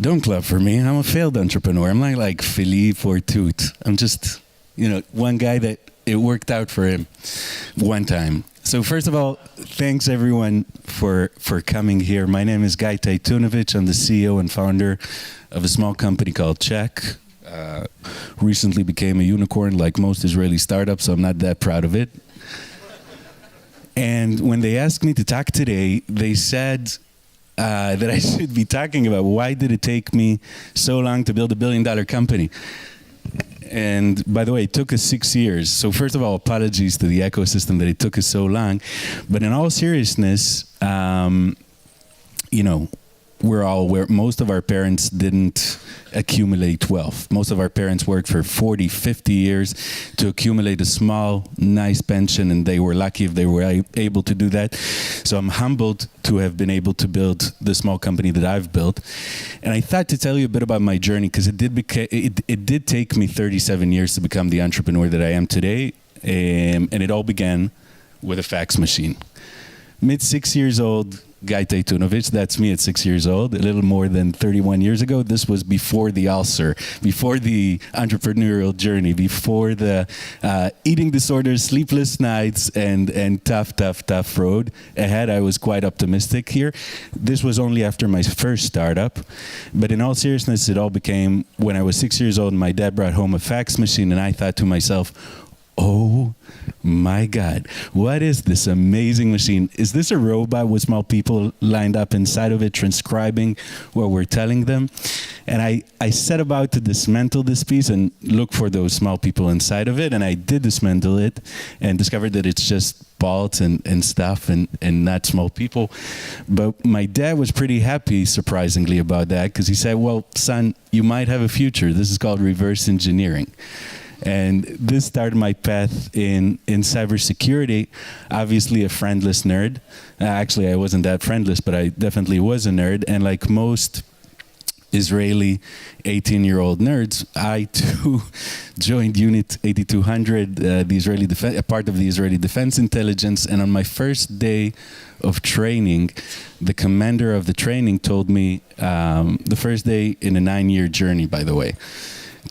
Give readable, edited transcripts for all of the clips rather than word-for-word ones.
Don't clap for me. I'm a failed entrepreneur. I'm not like Philippe or Toot. I'm just, one guy that it worked out for him one time. So first of all, thanks everyone for coming here. My name is Tytunovich. I'm the CEO and founder of a small company called CHEQ. Recently became a unicorn like most Israeli startups, so I'm not that proud of it. And when they asked me to talk today, they said that I should be talking about why did it take me so long to build $1 billion company. And by the way, it took us 6 years. So first of all, apologies to the ecosystem that it took us so long. But in all seriousness, we're all aware most of our parents didn't accumulate wealth. Most of our parents worked for 40, 50 years to accumulate a small, nice pension, and they were lucky if they were able to do that. So I'm humbled to have been able to build the small company that I've built. And I thought to tell you a bit about my journey, because it did take me 37 years to become the entrepreneur that I am today. And it all began with a fax machine. Mid 6 years old, Tytunovich, that's me at 6 years old, a little more than 31 years ago. This was before the ulcer, before the entrepreneurial journey, before the eating disorders, sleepless nights, and tough road ahead. I was quite optimistic here. This was only after my first startup. But in all seriousness, it all became when I was 6 years old, my dad brought home a fax machine, and I thought to myself, oh my God, what is this amazing machine? Is this a robot with small people lined up inside of it transcribing what we're telling them? And I set about to dismantle this piece and look for those small people inside of it. And I did dismantle it and discovered that it's just bolts and stuff and not small people. But my dad was pretty happy, surprisingly, about that, because he said, well, son, you might have a future. This is called reverse engineering. And this started my path in cybersecurity. Obviously a friendless nerd. Actually, I wasn't that friendless, but I definitely was a nerd. And like most Israeli 18-year-old nerds, I too joined Unit 8200, a part of the Israeli Defense Intelligence. And on my first day of training, the commander of the training told me, the first day in a 9-year journey, by the way,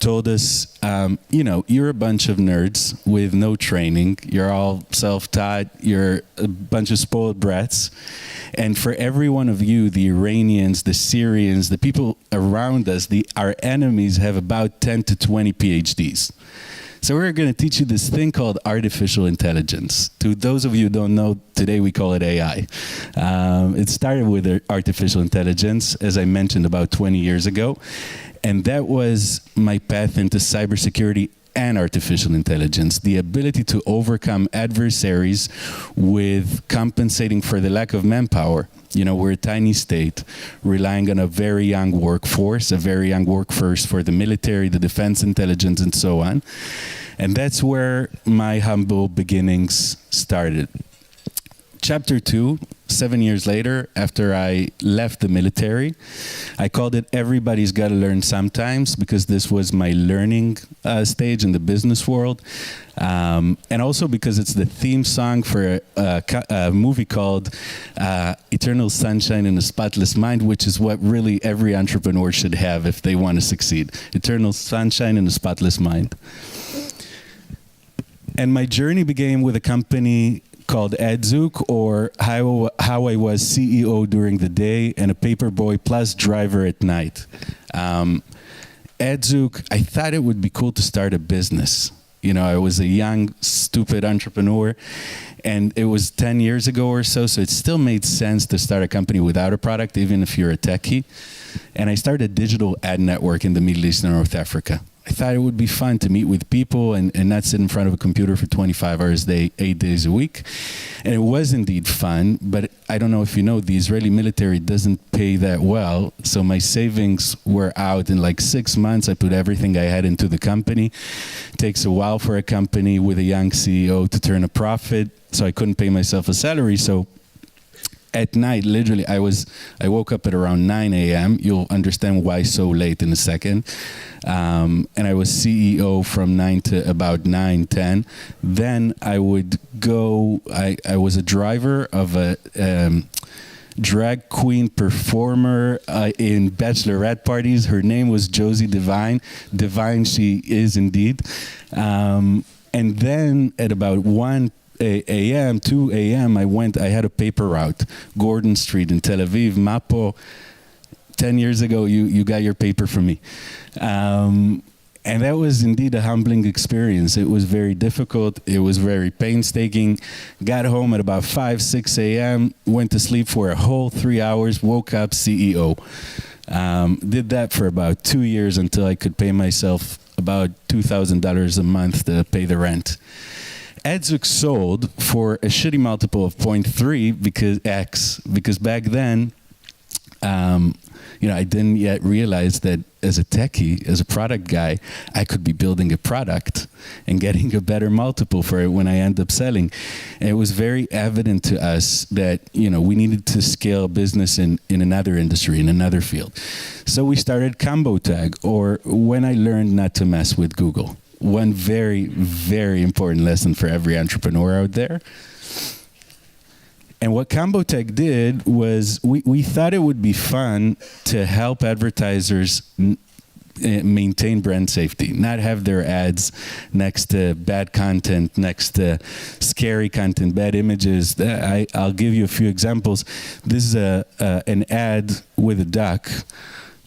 told us, you're a bunch of nerds with no training. You're all self-taught. You're a bunch of spoiled brats. And for every one of you, the Iranians, the Syrians, the people around us, our enemies have about 10 to 20 PhDs. So we're going to teach you this thing called artificial intelligence. To those of you who don't know, today we call it AI. It started with artificial intelligence, as I mentioned, about 20 years ago. And that was my path into cybersecurity and artificial intelligence. The ability to overcome adversaries with compensating for the lack of manpower. We're a tiny state relying on a very young workforce for the military, the defense intelligence, and so on. And that's where my humble beginnings started. Chapter 2, 7 years later, after I left the military, I called it Everybody's Gotta Learn Sometimes, because this was my learning stage in the business world. And also because it's the theme song for a movie called Eternal Sunshine in a Spotless Mind, which is what really every entrepreneur should have if they want to succeed. Eternal Sunshine in a Spotless Mind. And my journey began with a company called Adzuk, or how I was CEO during the day and a paperboy plus driver at night. Adzuk, I thought it would be cool to start a business. I was a young, stupid entrepreneur, and it was 10 years ago or so it still made sense to start a company without a product, even if you're a techie. And I started a digital ad network in the Middle East and North Africa. I thought it would be fun to meet with people and not sit in front of a computer for 25 hours a day, 8 days a week. And it was indeed fun, but I don't know if you know, the Israeli military doesn't pay that well. So my savings were out in like 6 months. I put everything I had into the company. It takes a while for a company with a young CEO to turn a profit. So I couldn't pay myself a salary. So at night, literally, I woke up at around 9 a.m. You'll understand why so late in a second. And I was CEO from 9 to about 9, 10. Then I would go, I was a driver of drag queen performer in bachelorette parties. Her name was Josie Divine. Divine she is indeed. And then at about 1 a.m., 2 a.m., I had a paper route, Gordon Street in Tel Aviv, Mapo. 10 years ago, you got your paper from me. And that was indeed a humbling experience. It was very difficult. It was very painstaking. Got home at about 5, 6 a.m., went to sleep for a whole 3 hours, woke up CEO. Did that for about 2 years until I could pay myself about $2,000 a month to pay the rent. Edzuk sold for a shitty multiple of 0.3 because back then, I didn't yet realize that as a techie, as a product guy, I could be building a product and getting a better multiple for it when I end up selling. And it was very evident to us that, we needed to scale business in another industry, in another field. So we started Combo Tag, or When I Learned Not to Mess with Google. One very, very important lesson for every entrepreneur out there. And what Combo Tech did was we thought it would be fun to help advertisers maintain brand safety, not have their ads next to bad content, next to scary content, bad images. I'll give you a few examples. This is an ad with a duck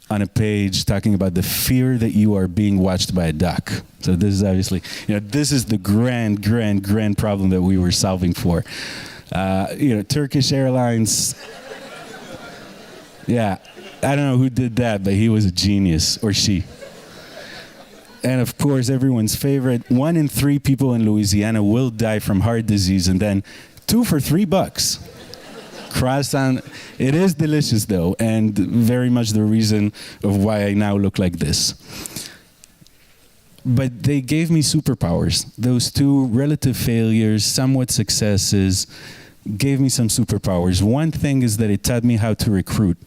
on a page talking about the fear that you are being watched by a duck. So this is obviously, this is the grand problem that we were solving for. Turkish Airlines. Yeah, I don't know who did that, but he was a genius, or she. And of course, everyone's favorite, 1 in 3 people in Louisiana will die from heart disease, and then 2 for $3. Croissant. It is delicious though, and very much the reason of why I now look like this. But they gave me superpowers. Those 2 relative failures, somewhat successes, gave me some superpowers. One thing is that it taught me how to recruit.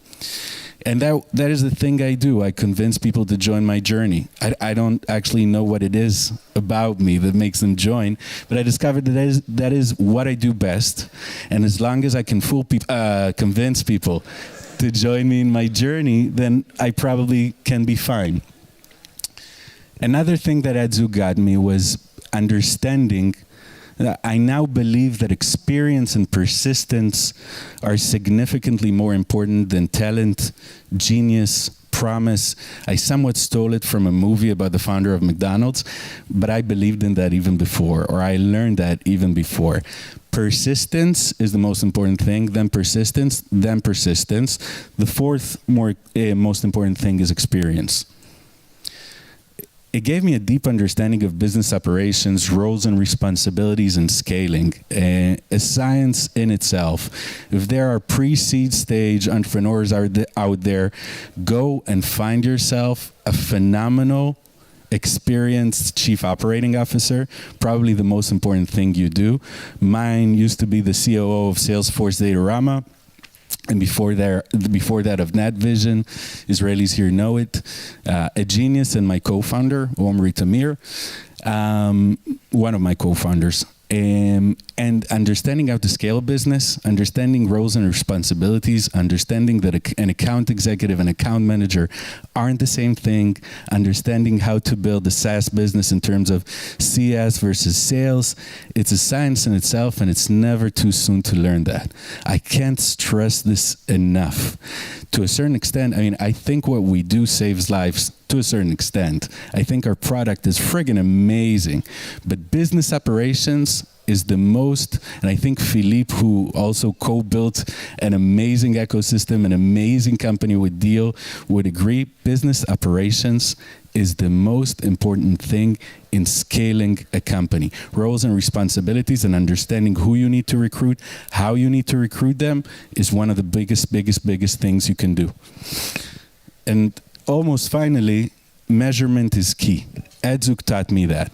And that is the thing I do. I convince people to join my journey. I don't actually know what it is about me that makes them join, but I discovered that is what I do best. And as long as I can convince people to join me in my journey, then I probably can be fine. Another thing that Edzuk got me was understanding. I now believe that experience and persistence are significantly more important than talent, genius, promise. I somewhat stole it from a movie about the founder of McDonald's, but I believed in that even before, or I learned that even before. Persistence is the most important thing, then persistence, then persistence. The fourth most important thing is experience. It gave me a deep understanding of business operations, roles and responsibilities, and scaling, a science in itself. If there are pre-seed stage entrepreneurs out there, go and find yourself a phenomenal, experienced chief operating officer, probably the most important thing you do. Mine used to be the COO of Salesforce Datorama. And before that of NatVision, Israelis here know it. A genius and my co-founder, Omri Tamir, one of my co-founders. And understanding how to scale a business, understanding roles and responsibilities, understanding that an account executive and account manager aren't the same thing, understanding how to build a SaaS business in terms of CS versus sales. It's a science in itself, and it's never too soon to learn that. I can't stress this enough. To a certain extent, I think what we do saves lives to a certain extent. I think our product is friggin' amazing, but business operations is the most, and I think Philippe, who also co-built an amazing ecosystem, an amazing company with Deal, would agree, business operations is the most important thing in scaling a company. Roles and responsibilities and understanding who you need to recruit, how you need to recruit them is one of the biggest things you can do. And almost finally, measurement is key. Edzuk taught me that.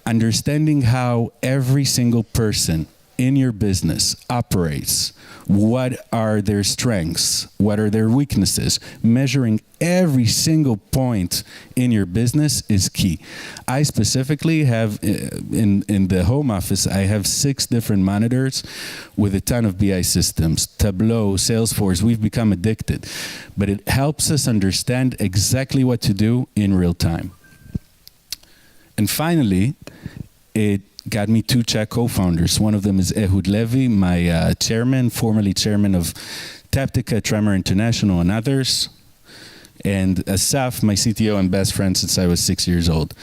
Understanding how every single person in your business operates, what are their strengths, what are their weaknesses. Measuring every single point in your business is key. I specifically have, in the home office, I have 6 different monitors with a ton of BI systems, Tableau, Salesforce. We've become addicted, but it helps us understand exactly what to do in real time. And finally, it got me 2 CHEQ co-founders. One of them is Ehud Levy, my chairman, formerly chairman of Taptica, Tremor International, and others. And Asaf, my CTO and best friend since I was 6 years old.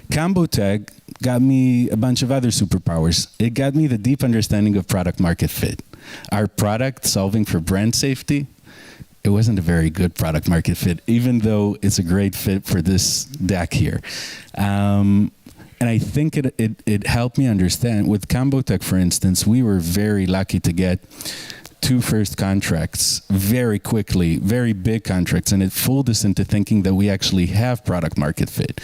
ComboTag got me a bunch of other superpowers. It got me the deep understanding of product market fit. Our product solving for brand safety, it wasn't a very good product market fit, even though it's a great fit for this deck here. And I think it helped me understand. With ComboTech, for instance, we were very lucky to get 2 first contracts very quickly, very big contracts, and it fooled us into thinking that we actually have product market fit.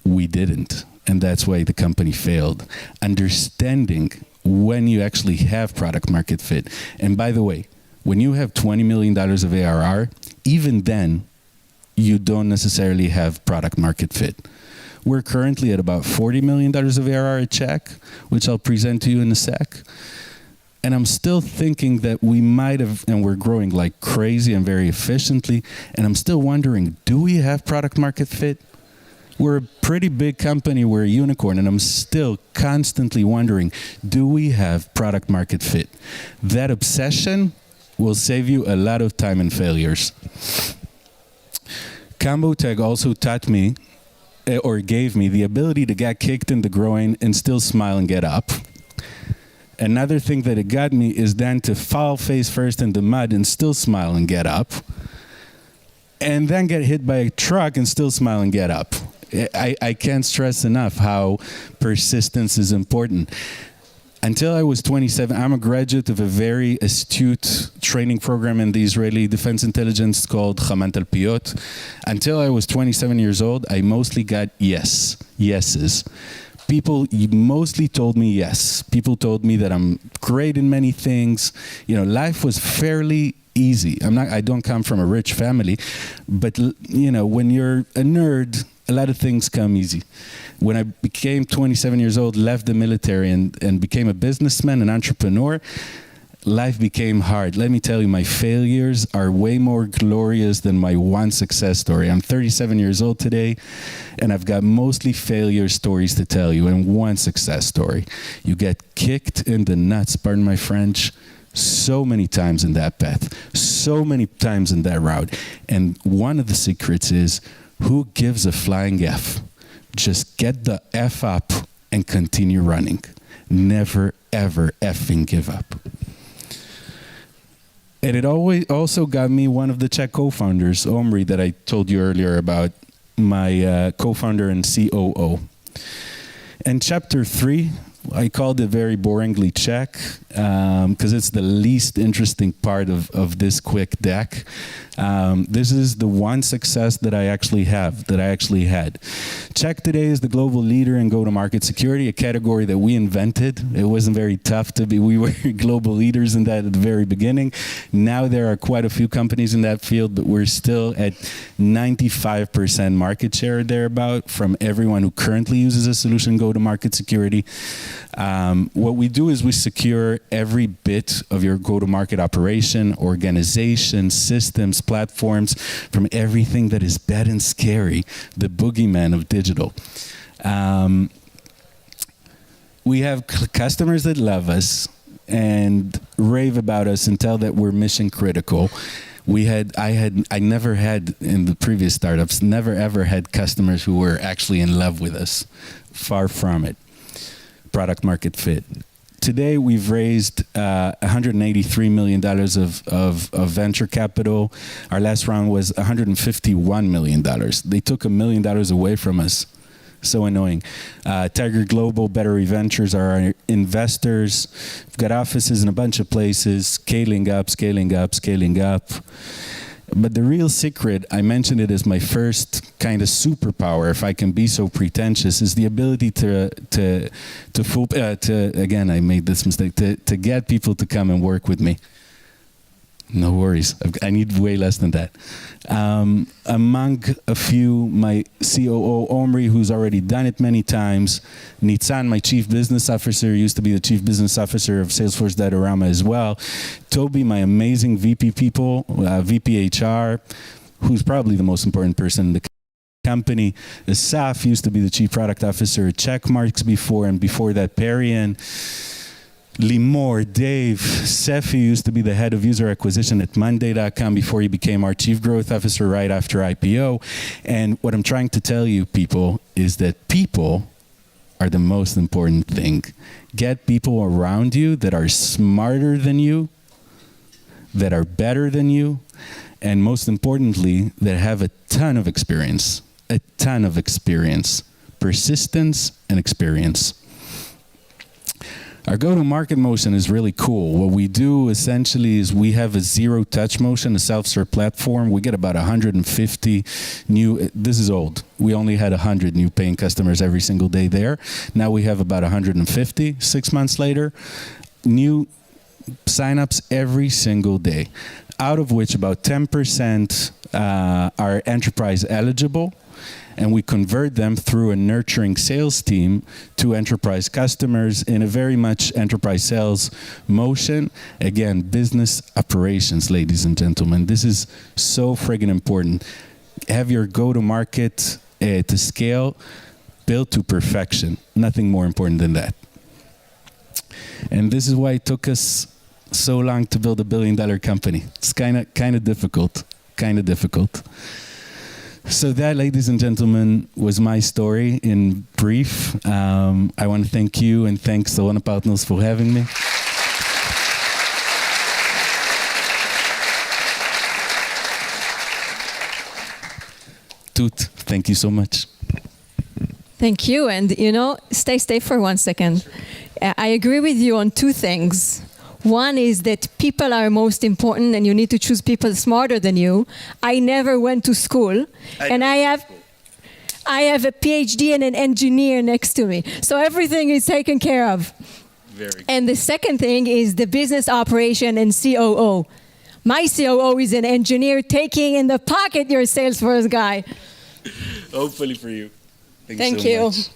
We didn't, and that's why the company failed. Understanding when you actually have product market fit. And by the way, when you have $20 million of ARR, even then, you don't necessarily have product market fit. We're currently at about $40 million of ARR at CHEQ, which I'll present to you in a sec. And I'm still thinking that we might have, and we're growing like crazy and very efficiently, and I'm still wondering, do we have product market fit? We're a pretty big company, we're a unicorn, and I'm still constantly wondering, do we have product market fit? That obsession will save you a lot of time and failures. ComboTag also taught me, or gave me, the ability to get kicked in the groin and still smile and get up. Another thing that it got me is then to fall face first in the mud and still smile and get up. And then get hit by a truck and still smile and get up. I can't stress enough how persistence is important. Until I was 27, I'm a graduate of a very astute training program in the Israeli Defense Intelligence called Chaman Talpiyot. Until I was 27 years old, I mostly got yeses. People mostly told me yes. People told me that I'm great in many things. You know, life was fairly easy. I don't come from a rich family, but you know, when you're a nerd, a lot of things come easy. When I became 27 years old, left the military and became a businessman, an entrepreneur, life became hard. Let me tell you, my failures are way more glorious than my one success story. I'm 37 years old today, and I've got mostly failure stories to tell you and one success story. You get kicked in the nuts, pardon my French, so many times in that path, so many times in that route. And one of the secrets is, who gives a flying F? Just get the F up and continue running. Never, ever effing give up. And it also got me one of the CHEQ co-founders, Omri, that I told you earlier about, my co-founder and COO. And chapter 3, I called it very boringly CHEQ, because it's the least interesting part of this quick deck. This is the one success that I actually had. CHEQ today is the global leader in go-to-market security, a category that we invented. It wasn't very tough to be. We were global leaders in that at the very beginning. Now there are quite a few companies in that field, but we're still at 95% market share thereabout from everyone who currently uses a solution go-to-market security. What we do is we secure every bit of your go-to-market operation, organization, systems, platforms, from everything that is bad and scary, the boogeyman of digital. We have customers that love us and rave about us and tell that we're mission critical. I never had, in the previous startups, never ever had customers who were actually in love with us. Far from it. Product market fit. Today we've raised $183 million of venture capital. Our last round was $151 million. They took $1 million away from us. So annoying. Tiger Global, Battery Ventures are our investors. We've got offices in a bunch of places, scaling up, scaling up, scaling up. But the real secret, I mentioned it as my first kind of superpower, if I can be so pretentious, is the ability again, I made this mistake, to get people to come and work with me. No worries. I need way less than that. Among a few, my COO, Omri, who's already done it many times. Nitzan, my chief business officer, used to be the chief business officer of Salesforce Datorama as well. Toby, my amazing VP people, VP HR, who's probably the most important person in the company. Asaf used to be the chief product officer at CHEQ before, and before that, Perian. Limor, Dave, Sefi used to be the head of user acquisition at Monday.com before he became our chief growth officer right after IPO. And what I'm trying to tell you, people, is that people are the most important thing. Get people around you that are smarter than you, that are better than you, and most importantly, that have a ton of experience. A ton of experience. Persistence and experience. Our go-to-market motion is really cool. What we do essentially is we have a zero-touch motion, a self-serve platform. We get about 150 new, this is old. We only had 100 new paying customers every single day there. Now we have about 150, 6 months later. New signups every single day, out of which about 10% are enterprise eligible. And we convert them through a nurturing sales team to enterprise customers in a very much enterprise sales motion. Again, business operations, ladies and gentlemen. This is so friggin' important. Have your go-to-market to scale built to perfection. Nothing more important than that. And this is why it took us so long to build $1 billion company. It's kind of difficult. So that, ladies and gentlemen, was my story in brief. I want to thank you and thanks Sarona Partners for having me. Toot, thank you so much. Thank you. And, stay for 1 second. I agree with you on two things. One is that people are most important and you need to choose people smarter than you. I never went to school and I have a PhD and an engineer next to me. So everything is taken care of. Very good. And the second thing is the business operation and COO. My COO is an engineer taking in the pocket your Salesforce guy. Hopefully for you. Thank you. Much.